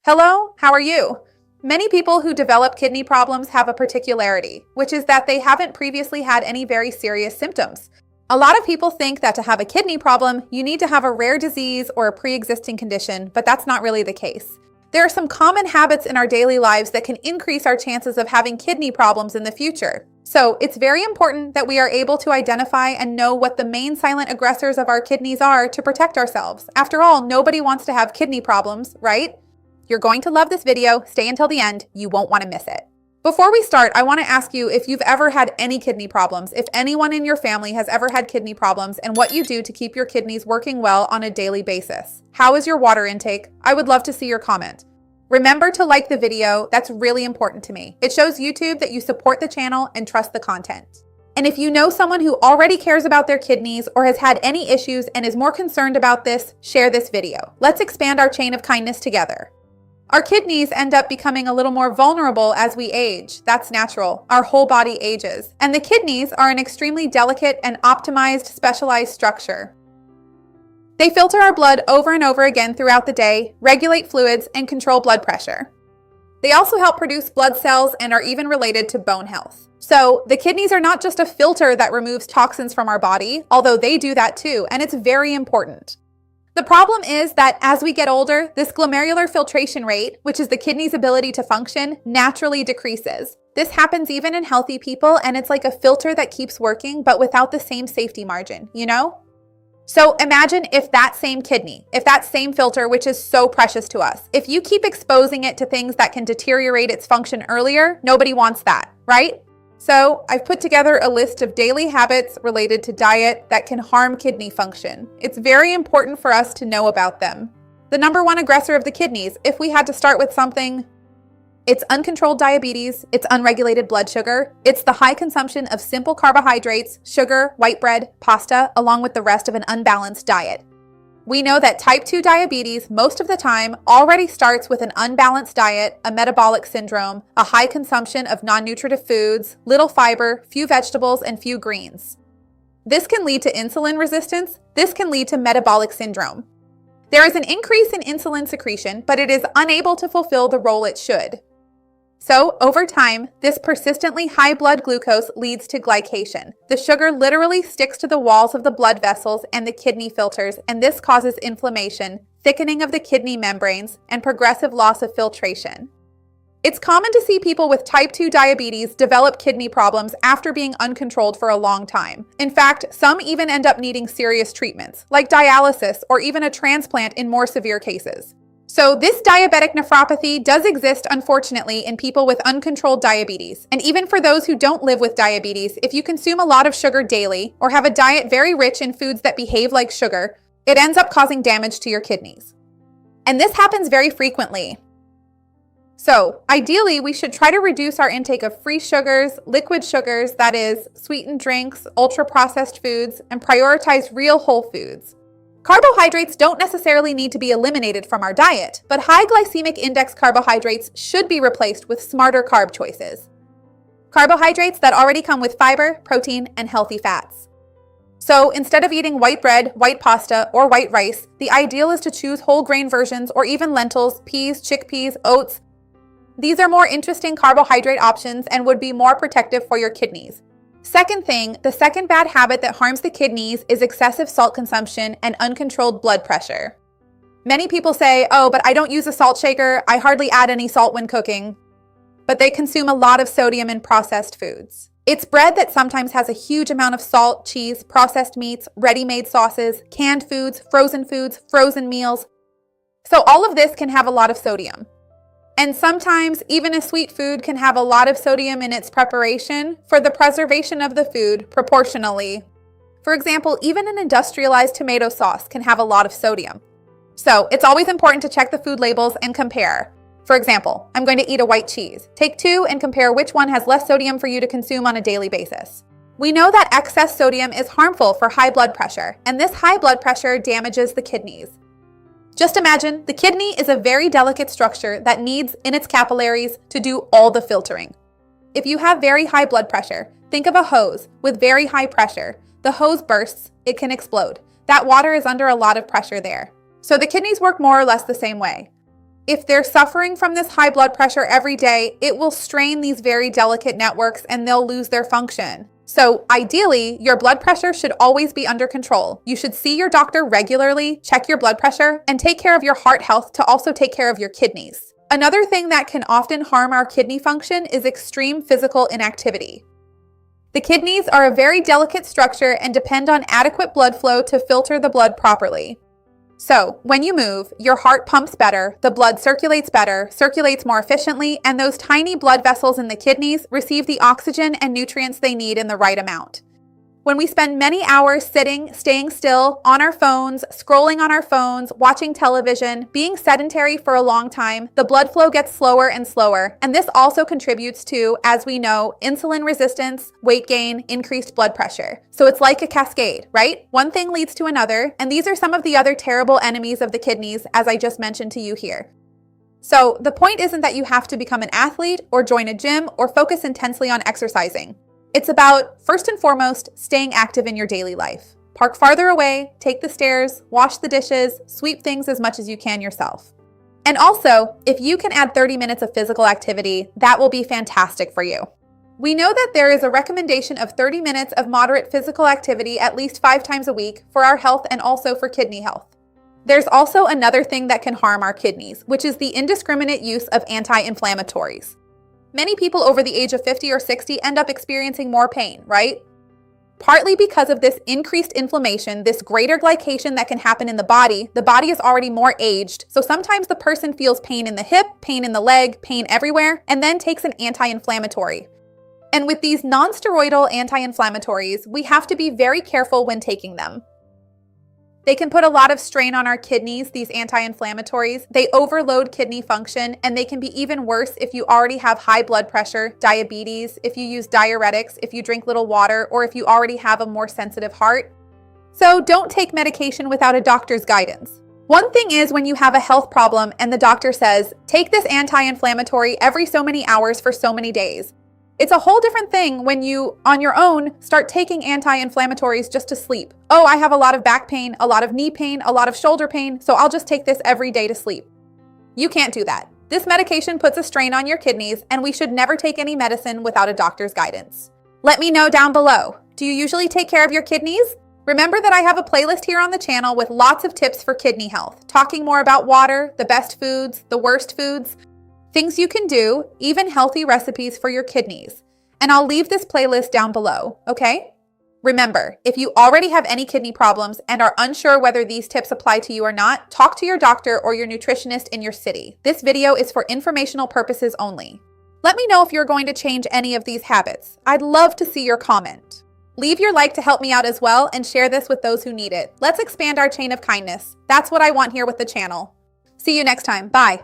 Hello, how are you? Many people who develop kidney problems have a particularity, which is that they haven't previously had any very serious symptoms. A lot of people think that to have a kidney problem, you need to have a rare disease or a pre-existing condition, but that's not really the case. There are some common habits in our daily lives that can increase our chances of having kidney problems in the future. So it's very important that we are able to identify and know what the main silent aggressors of our kidneys are to protect ourselves. After all, nobody wants to have kidney problems, right? You're going to love this video. Stay until the end. You won't want to miss it. Before we start, I want to ask you if you've ever had any kidney problems, if anyone in your family has ever had kidney problems, and what you do to keep your kidneys working well on a daily basis. How is your water intake? I would love to see your comment. Remember to like the video. That's really important to me. It shows YouTube that you support the channel and trust the content. And if you know someone who already cares about their kidneys or has had any issues and is more concerned about this, share this video. Let's expand our chain of kindness together. Our kidneys end up becoming a little more vulnerable as we age. That's natural. Our whole body ages. And the kidneys are an extremely delicate and optimized, specialized structure. They filter our blood over and over again throughout the day, regulate fluids, and control blood pressure. They also help produce blood cells and are even related to bone health. So the kidneys are not just a filter that removes toxins from our body, although they do that too, and it's very important. The problem is that as we get older, this glomerular filtration rate, which is the kidney's ability to function, naturally decreases. This happens even in healthy people, and it's like a filter that keeps working, but without the same safety margin, you know? So imagine if that same kidney, if that same filter, which is so precious to us, if you keep exposing it to things that can deteriorate its function earlier, nobody wants that, right? So I've put together a list of daily habits related to diet that can harm kidney function. It's very important for us to know about them. The number one aggressor of the kidneys, if we had to start with something, it's uncontrolled diabetes, it's unregulated blood sugar, it's the high consumption of simple carbohydrates, sugar, white bread, pasta, along with the rest of an unbalanced diet. We know that type 2 diabetes most of the time already starts with an unbalanced diet, a metabolic syndrome, a high consumption of non-nutritive foods, little fiber, few vegetables, and few greens. This can lead to insulin resistance. This can lead to metabolic syndrome. There is an increase in insulin secretion, but it is unable to fulfill the role it should. So, over time, this persistently high blood glucose leads to glycation. The sugar literally sticks to the walls of the blood vessels and the kidney filters, and this causes inflammation, thickening of the kidney membranes, and progressive loss of filtration. It's common to see people with type 2 diabetes develop kidney problems after being uncontrolled for a long time. In fact, some even end up needing serious treatments, like dialysis or even a transplant in more severe cases. So this diabetic nephropathy does exist, unfortunately, in people with uncontrolled diabetes. And even for those who don't live with diabetes, if you consume a lot of sugar daily or have a diet very rich in foods that behave like sugar, it ends up causing damage to your kidneys. And this happens very frequently. So ideally, we should try to reduce our intake of free sugars, liquid sugars, that is, sweetened drinks, ultra-processed foods, and prioritize real whole foods. Carbohydrates don't necessarily need to be eliminated from our diet, but high glycemic index carbohydrates should be replaced with smarter carb choices. Carbohydrates that already come with fiber, protein, and healthy fats. So instead of eating white bread, white pasta, or white rice, the ideal is to choose whole grain versions or even lentils, peas, chickpeas, oats. These are more interesting carbohydrate options and would be more protective for your kidneys. Second thing, the second bad habit that harms the kidneys is excessive salt consumption and uncontrolled blood pressure. Many people say, oh, but I don't use a salt shaker, I hardly add any salt when cooking. But they consume a lot of sodium in processed foods. It's bread that sometimes has a huge amount of salt, cheese, processed meats, ready-made sauces, canned foods, frozen meals. So all of this can have a lot of sodium. And sometimes even a sweet food can have a lot of sodium in its preparation for the preservation of the food proportionally. For example, even an industrialized tomato sauce can have a lot of sodium. So it's always important to check the food labels and compare. For example, I'm going to eat a white cheese. Take two and compare which one has less sodium for you to consume on a daily basis. We know that excess sodium is harmful for high blood pressure, and this high blood pressure damages the kidneys. Just imagine the kidney is a very delicate structure that needs, in its capillaries, to do all the filtering. If you have very high blood pressure, think of a hose with very high pressure. The hose bursts, it can explode. That water is under a lot of pressure there. So the kidneys work more or less the same way. If they're suffering from this high blood pressure every day, it will strain these very delicate networks and they'll lose their function. So ideally, your blood pressure should always be under control. You should see your doctor regularly, check your blood pressure, and take care of your heart health to also take care of your kidneys. Another thing that can often harm our kidney function is extreme physical inactivity. The kidneys are a very delicate structure and depend on adequate blood flow to filter the blood properly. So, when you move, your heart pumps better, the blood circulates better, circulates more efficiently, and those tiny blood vessels in the kidneys receive the oxygen and nutrients they need in the right amount. When we spend many hours sitting, staying still, on our phones, scrolling on our phones, watching television, being sedentary for a long time, the blood flow gets slower and slower. And this also contributes to, as we know, insulin resistance, weight gain, increased blood pressure. So it's like a cascade, right? One thing leads to another, and these are some of the other terrible enemies of the kidneys, as I just mentioned to you here. So the point isn't that you have to become an athlete or join a gym or focus intensely on exercising. It's about, first and foremost, staying active in your daily life. Park farther away, take the stairs, wash the dishes, sweep things as much as you can yourself. And also, if you can add 30 minutes of physical activity, that will be fantastic for you. We know that there is a recommendation of 30 minutes of moderate physical activity at least 5 times a week for our health and also for kidney health. There's also another thing that can harm our kidneys, which is the indiscriminate use of anti-inflammatories. Many people over the age of 50 or 60 end up experiencing more pain, right? Partly because of this increased inflammation, this greater glycation that can happen in the body is already more aged, so sometimes the person feels pain in the hip, pain in the leg, pain everywhere, and then takes an anti-inflammatory. And with these non-steroidal anti-inflammatories, we have to be very careful when taking them. They can put a lot of strain on our kidneys, these anti-inflammatories. They overload kidney function, and they can be even worse if you already have high blood pressure, diabetes, if you use diuretics, if you drink little water, or if you already have a more sensitive heart. So don't take medication without a doctor's guidance. One thing is when you have a health problem and the doctor says, take this anti-inflammatory every so many hours for so many days. It's a whole different thing when you, on your own, start taking anti-inflammatories just to sleep. Oh, I have a lot of back pain, a lot of knee pain, a lot of shoulder pain, so I'll just take this every day to sleep. You can't do that. This medication puts a strain on your kidneys, and we should never take any medicine without a doctor's guidance. Let me know down below. Do you usually take care of your kidneys? Remember that I have a playlist here on the channel with lots of tips for kidney health, talking more about water, the best foods, the worst foods, things you can do, even healthy recipes for your kidneys. And I'll leave this playlist down below, okay? Remember, if you already have any kidney problems and are unsure whether these tips apply to you or not, talk to your doctor or your nutritionist in your city. This video is for informational purposes only. Let me know if you're going to change any of these habits. I'd love to see your comment. Leave your like to help me out as well and share this with those who need it. Let's expand our chain of kindness. That's what I want here with the channel. See you next time. Bye.